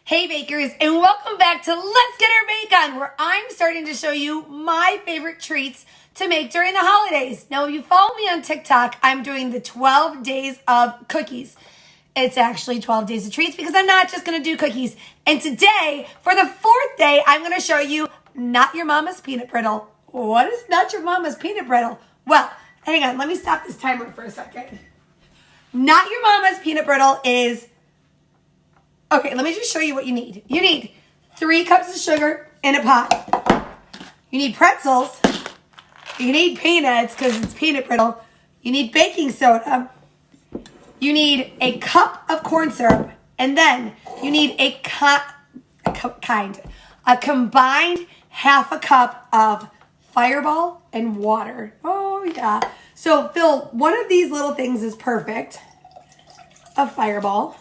Hey bakers, and welcome back to Let's Get Our Bake On, where I'm starting to show you my favorite treats to make during the holidays. Now, if you follow me on TikTok, I'm doing the 12 days of cookies. It's actually 12 days of treats because I'm not just going to do cookies. And today, for the fourth day, I'm going to show you Not Your Mama's Peanut Brittle. What is Not Your Mama's Peanut Brittle? Well, hang on, let me stop this timer for a second. Not Your Mama's Peanut Brittle is... Okay, let me just show you what you need. You need 3 cups of sugar in a pot. You need pretzels. You need peanuts because it's peanut brittle. You need baking soda. You need a cup of corn syrup. And then you need a combined half a cup of Fireball and water. Oh, yeah. So, Phil, one of these little things is perfect. A Fireball.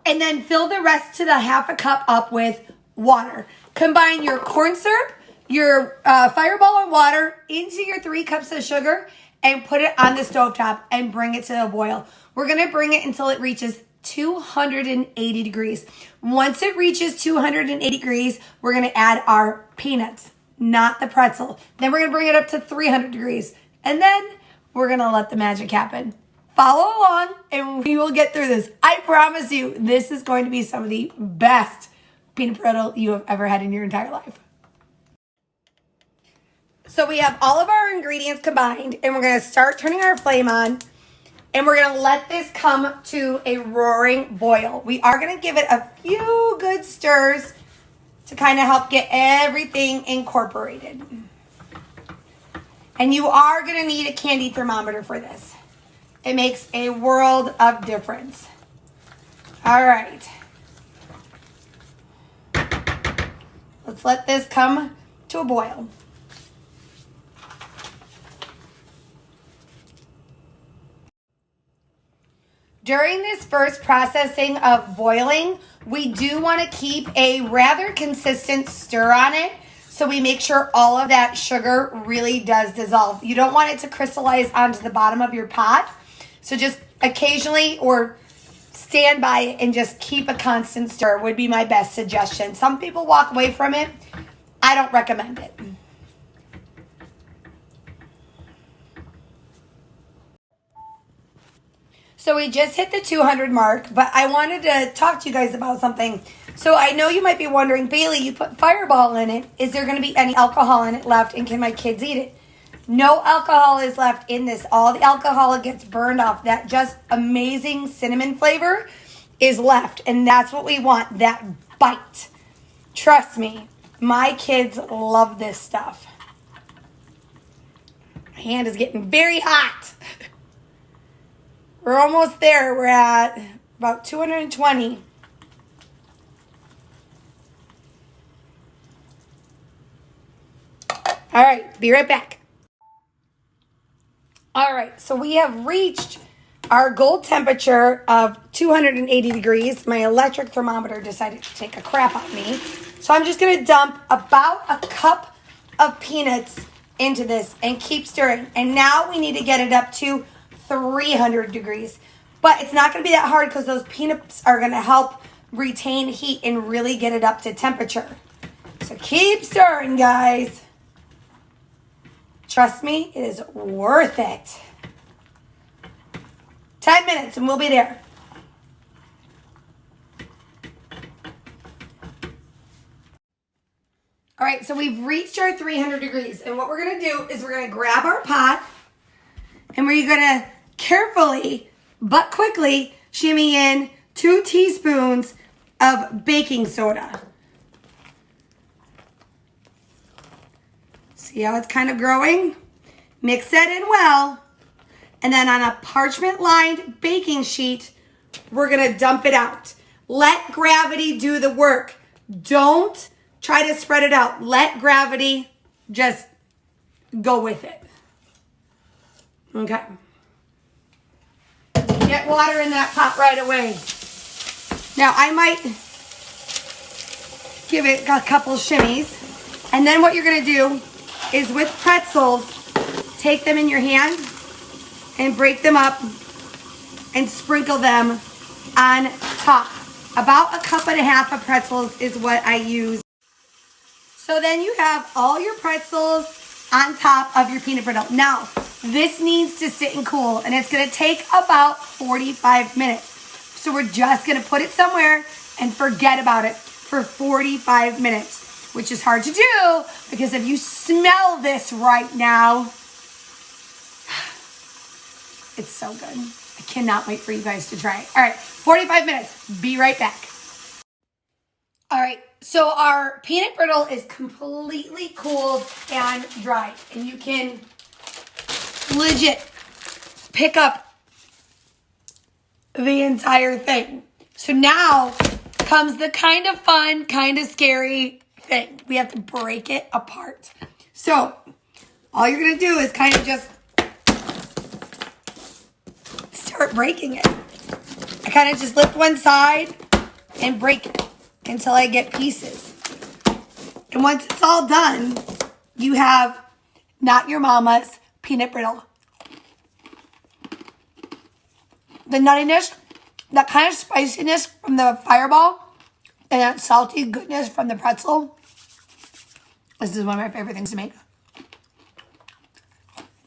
And then fill the rest to the half a cup up with water. Combine your corn syrup, your Fireball and water into your 3 cups of sugar and put it on the stovetop and bring it to a boil. We're going to bring it until it reaches 280 degrees. Once it reaches 280 degrees, we're going to add our peanuts, not the pretzel. Then we're going to bring it up to 300 degrees. And then we're going to let the magic happen. Follow along and we will get through this. I promise you, this is going to be some of the best peanut brittle you have ever had in your entire life. So we have all of our ingredients combined and we're going to start turning our flame on and we're going to let this come to a roaring boil. We are going to give it a few good stirs to kind of help get everything incorporated. And you are going to need a candy thermometer for this. It makes a world of difference. All right. Let's let this come to a boil. During this first processing of boiling, we do want to keep a rather consistent stir on it so we make sure all of that sugar really does dissolve. You don't want it to crystallize onto the bottom of your pot. So just occasionally or stand by it and just keep a constant stir would be my best suggestion. Some people walk away from it. I don't recommend it. So we just hit the 200 mark, but I wanted to talk to you guys about something. So I know you might be wondering, Bailey, you put Fireball in it. Is there going to be any alcohol in it left and can my kids eat it? No alcohol is left in this. All the alcohol gets burned off. That just amazing cinnamon flavor is left. And that's what we want, that bite. Trust me, my kids love this stuff. My hand is getting very hot. We're almost there. We're at about 220. All right, be right back. All right, so we have reached our goal temperature of 280 degrees. My electric thermometer decided to take a crap on me. So I'm just going to dump about a cup of peanuts into this and keep stirring. And now we need to get it up to 300 degrees. But it's not going to be that hard because those peanuts are going to help retain heat and really get it up to temperature. So keep stirring, guys. Trust me, it is worth it. 10 minutes and we'll be there. All right, so we've reached our 300 degrees. And what we're going to do is we're going to grab our pot and we're going to carefully but quickly shimmy in 2 teaspoons of baking soda. See how it's kind of growing? Mix that in well. And then on a parchment-lined baking sheet, we're going to dump it out. Let gravity do the work. Don't try to spread it out. Let gravity just go with it. Okay. Get water in that pot right away. Now, I might give it a couple shimmies. And then what you're going to do is with pretzels, take them in your hand and break them up and sprinkle them on top. About a cup and a half of pretzels is what I use. So then you have all your pretzels on top of your peanut brittle. Now, this needs to sit and cool, and it's gonna take about 45 minutes. So we're just gonna put it somewhere and forget about it for 45 minutes, which is hard to do because if you smell this right now, it's so good. I cannot wait for you guys to try it. All right, 45 minutes. Be right back. All right, so our peanut brittle is completely cooled and dry. And you can legit pick up the entire thing. So now comes the kind of fun, kind of scary thing. We have to break it apart. So all you're going to do is kind of just start breaking it. I kind of just lift one side and break it until I get pieces. And once it's all done, you have Not Your Mama's peanut brittle. The nuttiness, that kind of spiciness from the Fireball, and that salty goodness from the pretzel. This is one of my favorite things to make.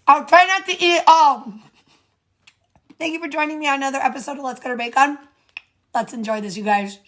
I'll try not to eat it all. Thank you for joining me on another episode of Let's Get Our Bake On. Let's enjoy this, you guys.